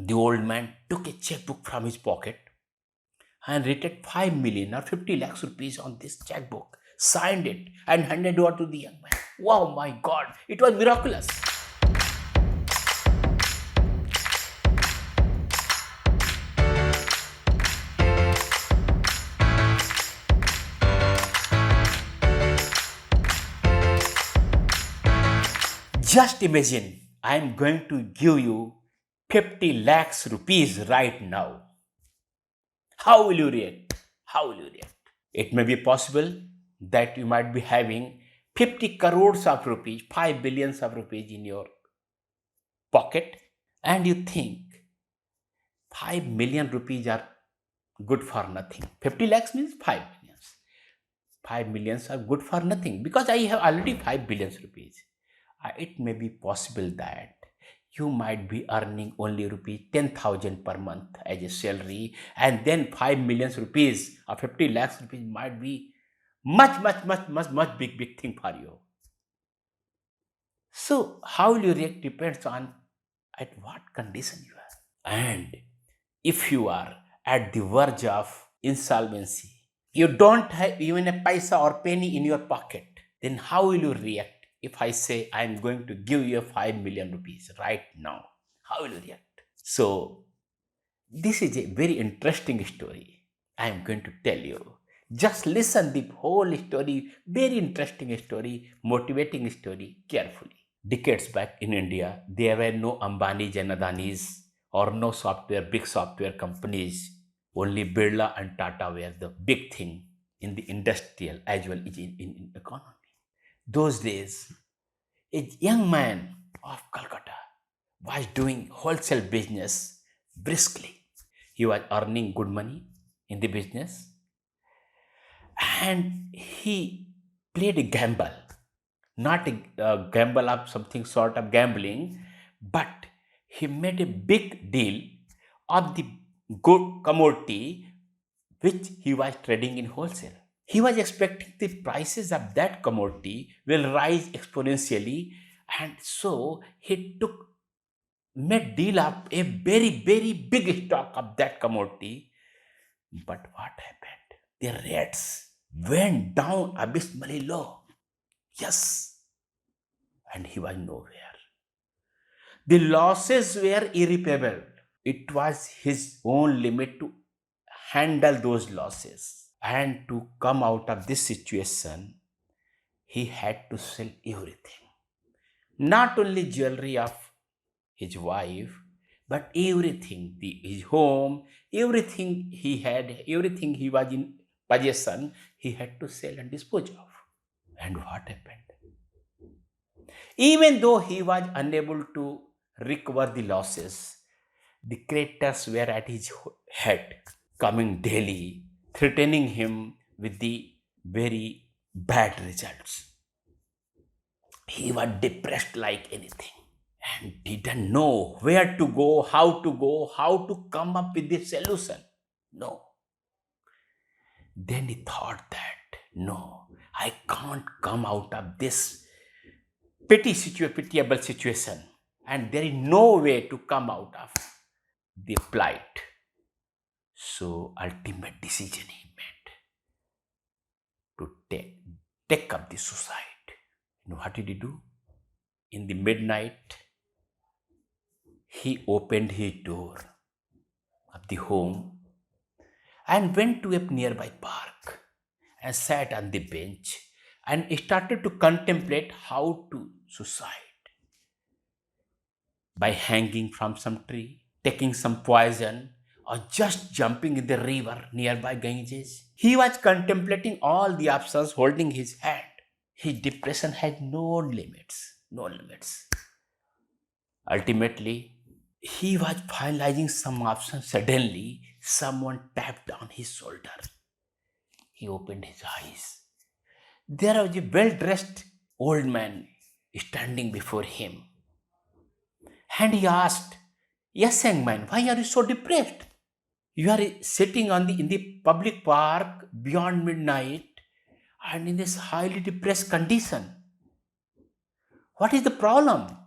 The old man took a checkbook from his pocket and written 5 million or 50 lakhs rupees on this checkbook, signed it, and handed over to the young man. Wow, my God, it was miraculous. Just imagine, I am going to give you 50 lakhs rupees right now. How will you react? How will you react? It may be possible that you might be having 50 crores of rupees, 5 billions of rupees in your pocket, and you think 5 million rupees are good for nothing. 50 lakhs means 5 millions. 5 millions are good for nothing because I have already 5 billions rupees. It may be possible that you might be earning only rupees 10,000 per month as a salary, and then 5 millions rupees or 50 lakhs rupees might be much big thing for you. So how will you react depends on at what condition you are. And if you are at the verge of insolvency, you don't have even a paisa or penny in your pocket, then how will you react if I say I'm going to give you 5 million rupees right now? How will you react? So, this is a very interesting story I am going to tell you. Just listen the whole story, very interesting story, motivating story carefully. Decades back in India, there were no Ambanis and Adanis or no big software companies. Only Birla and Tata were the big thing in the industrial as well as in economy. Those days, a young man of Calcutta was doing wholesale business briskly. He was earning good money in the business and he played a gamble, not a gamble of something sort of gambling, but he made a big deal of the good commodity which he was trading in wholesale. He was expecting the prices of that commodity will rise exponentially, and so he made deal of a very big stock of that commodity. But what happened? The rates went down abysmally low. Yes, and he was nowhere. The losses were irreparable. It was his own limit to handle those losses. And to come out of this situation, he had to sell everything. Not only jewelry of his wife, but everything, his home, everything he had, everything he was in possession, he had to sell and dispose of. And what happened? Even though he was unable to recover the losses, the creditors were at his head, coming daily, threatening him with the very bad results. He was depressed like anything and didn't know where to go, how to come up with the solution. No. Then he thought that, no, I can't come out of this pitiable situation, and there is no way to come out of the plight. So, ultimate decision he made to take up the suicide. You know what did he do? In the midnight, he opened his door of the home and went to a nearby park and sat on the bench and started to contemplate how to suicide by hanging from some tree, taking some poison, or just jumping in the river nearby Ganges. He was contemplating all the options, holding his hand. His depression had no limits, no limits. Ultimately, he was finalizing some options. Suddenly, someone tapped on his shoulder. He opened his eyes. There was a well dressed old man standing before him. And he asked, "Yes, young man, why are you so depressed? You are sitting in the public park beyond midnight and in this highly depressed condition. What is the problem?"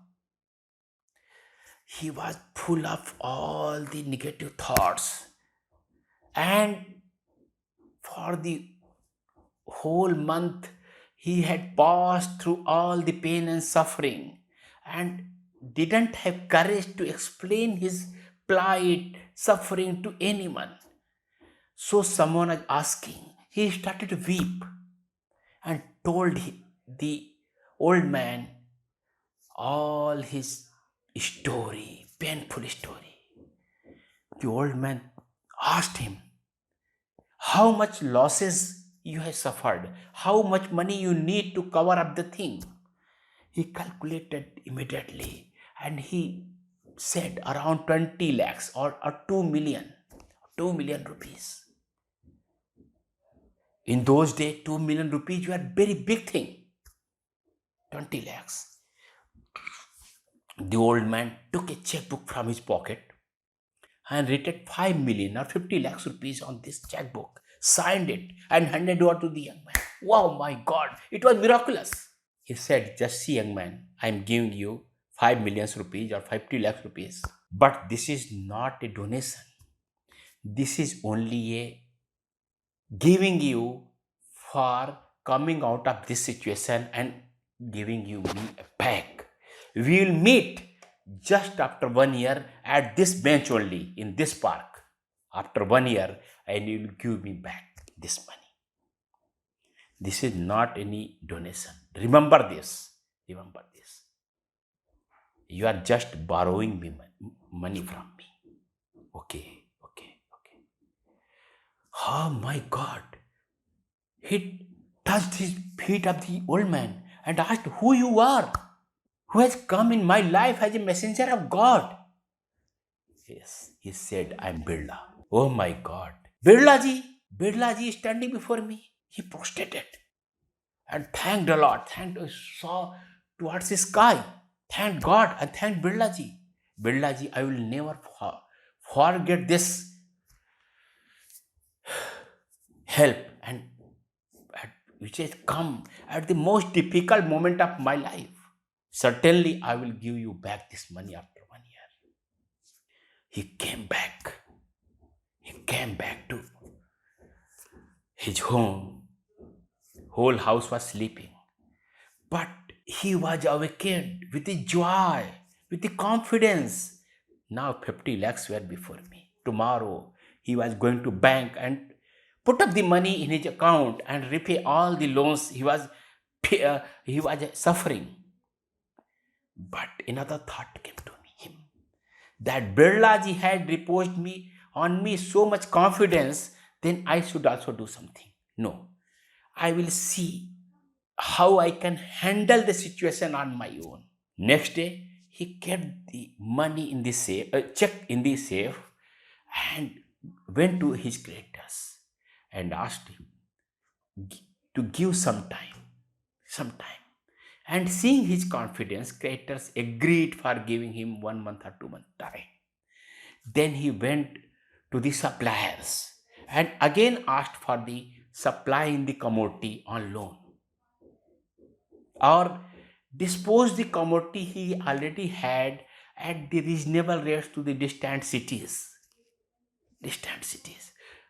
He was full of all the negative thoughts, and for the whole month he had passed through all the pain and suffering and didn't have courage to explain his plight suffering to anyone. So someone was asking, he started to weep and told the old man all his story, painful story. The old man asked him, how much losses you have suffered, how much money you need to cover up the thing. He calculated immediately and he said around 20 lakhs or 2 million, 2 million rupees. In those days, 2 million rupees were a very big thing. 20 lakhs. The old man took a checkbook from his pocket and written 5 million or 50 lakhs rupees on this checkbook, signed it, and handed over to the young man. Wow, my God, it was miraculous. He said, just see, young man, I am giving you 5 million rupees or 50 lakhs rupees. But this is not a donation. This is only a giving you for coming out of this situation and giving you me back. We will meet just after 1 year at this bench only in this park. After 1 year, and you will give me back this money. This is not any donation. Remember this. Remember this. You are just borrowing me money from me. Okay, okay, okay. Oh my God. He touched his feet of the old man and asked, who you are? Who has come in my life as a messenger of God? Yes, he said, I'm Birla. Oh my God. Birla ji! Birla ji is standing before me. He prostrated and thanked the Lord, saw towards the sky, thanked God and thanked Birla ji. Birla ji, I will never forget this help and which has come at the most difficult moment of my life. Certainly, I will give you back this money after 1 year. He came back. He came back to his home. Whole house was sleeping. But he was awakened with the joy, with the confidence. Now 50 lakhs were before me. Tomorrow, he was going to bank and put up the money in his account and repay all the loans he was suffering. But another thought came to him that Birlaji had reposed on me so much confidence, then I should also do something. No, I will see how I can handle the situation on my own. Next day, he kept the money in the safe, check in the safe, and went to his creditors and asked him to give some time. And seeing his confidence, creditors agreed for giving him 1 month or 2 month time. Then he went to the suppliers and again asked for the supply in the commodity on loan or dispose the commodity he already had at the reasonable rates to the distant cities.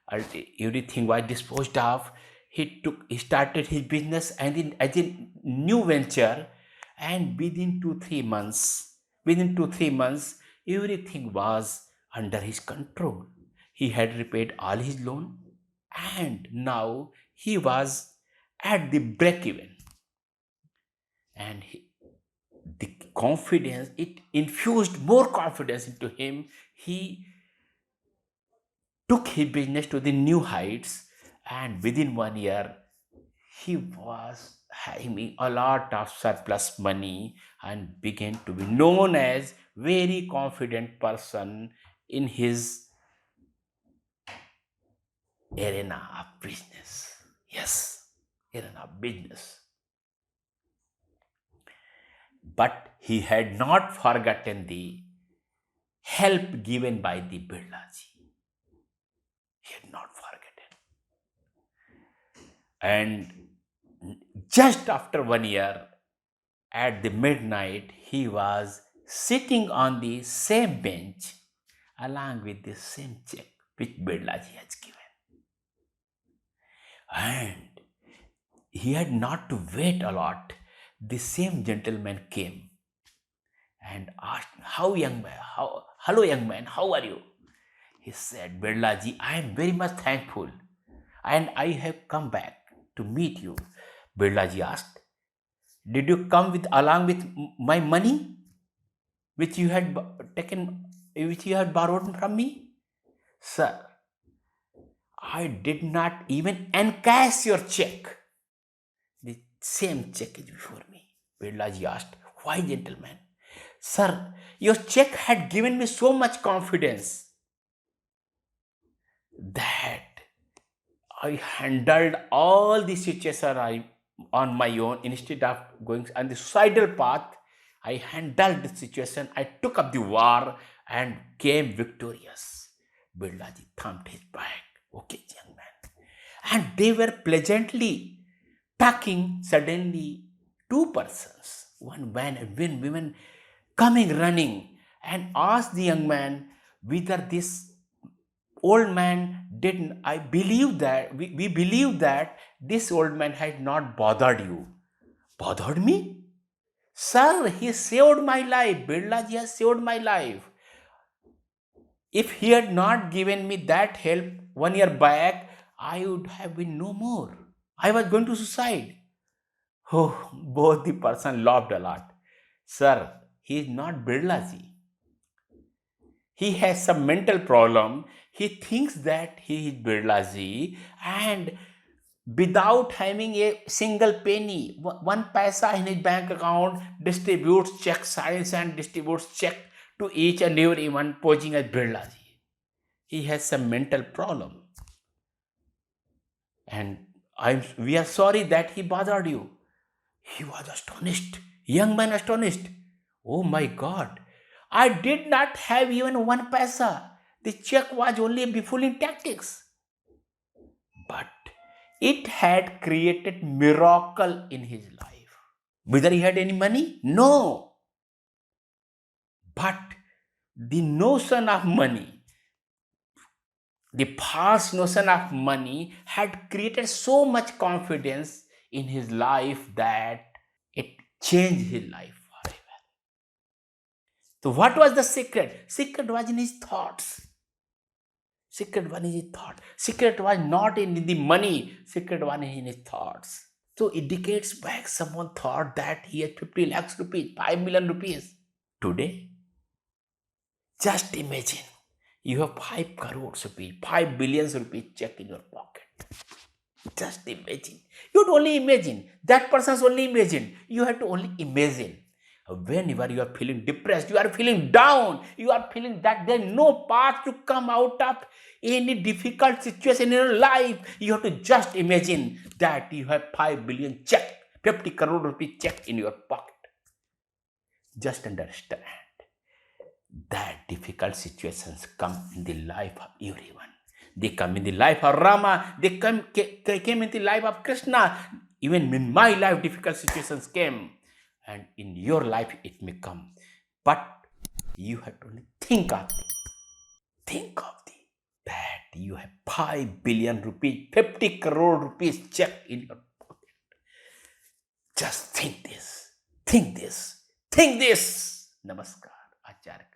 Everything was disposed of. He started his business and as a new venture, and within 2-3 months, everything was under his control. He had repaid all his loan, and now he was at the break even. And the confidence, it infused more confidence into him. He took his business to the new heights, and within 1 year he was having a lot of surplus money and began to be known as very confident person in his arena of business. Yes, arena of business. But he had not forgotten the help given by the Birlaji. He had not forgotten. And just after 1 year, at the midnight, he was sitting on the same bench along with the same check which Birlaji has given. And he had not to wait a lot. The same gentleman came and asked, "How, young man? Hello, young man, how are you?" He said, "Birlaji, I am very much thankful and I have come back to meet you." Birlaji asked, "Did you come with along with my money which you had which you had borrowed from me?" "Sir, I did not even encash your check. The same check is before me." Birlaji asked, "Why, gentleman?" "Sir, your check had given me so much confidence that I handled all the situation on my own. Instead of going on the suicidal path, I handled the situation. I took up the war and came victorious." Birlaji thumped his back. "Okay, young man." And they were pleasantly talking. Suddenly, two persons, one man and one woman, coming running and asked the young man whether this old man didn't. I believe that we believe that this old man had not bothered you. "Bothered me? Sir, he saved my life. Birlaji has saved my life. If he had not given me that help 1 year back, I would have been no more. I was going to suicide." Oh, both the person laughed a lot. "Sir, he is not Birlaji. He has some mental problem. He thinks that he is Birlaji and without having a single penny, one paisa in his bank account, distributes check, signs and distributes check to each and everyone posing as Birlaji. He has some mental problem. And we are sorry that he bothered you." He was astonished. Young man astonished. "Oh my God, I did not have even one paisa. The check was only a befooling tactics. But it had created miracle in his life." Whether he had any money? No. But the notion of money, the false notion of money had created so much confidence in his life that it changed his life forever. So what was the secret? Secret was in his thoughts. Secret was in his thought. Secret was not in the money. Secret was in his thoughts. So it decades back, someone thought that he had 50 lakhs rupees, 5 million rupees. Today, just imagine you have 5 crores rupees, 5 billion rupees check in your pocket. Just imagine. You would only imagine. That person's only imagine. You have to only imagine. Whenever you are feeling depressed, you are feeling down, you are feeling that there is no path to come out of any difficult situation in your life, you have to just imagine that you have 5 billion check, 50 crore rupees check in your pocket. Just understand that difficult situations come in the life of everyone. They come in the life of Rama, they came in the life of Krishna. Even in my life, difficult situations came. And in your life, it may come. But you have to only think of that you have 5 billion rupees, 50 crore rupees check in your pocket. Just think this. Namaskar, Acharya.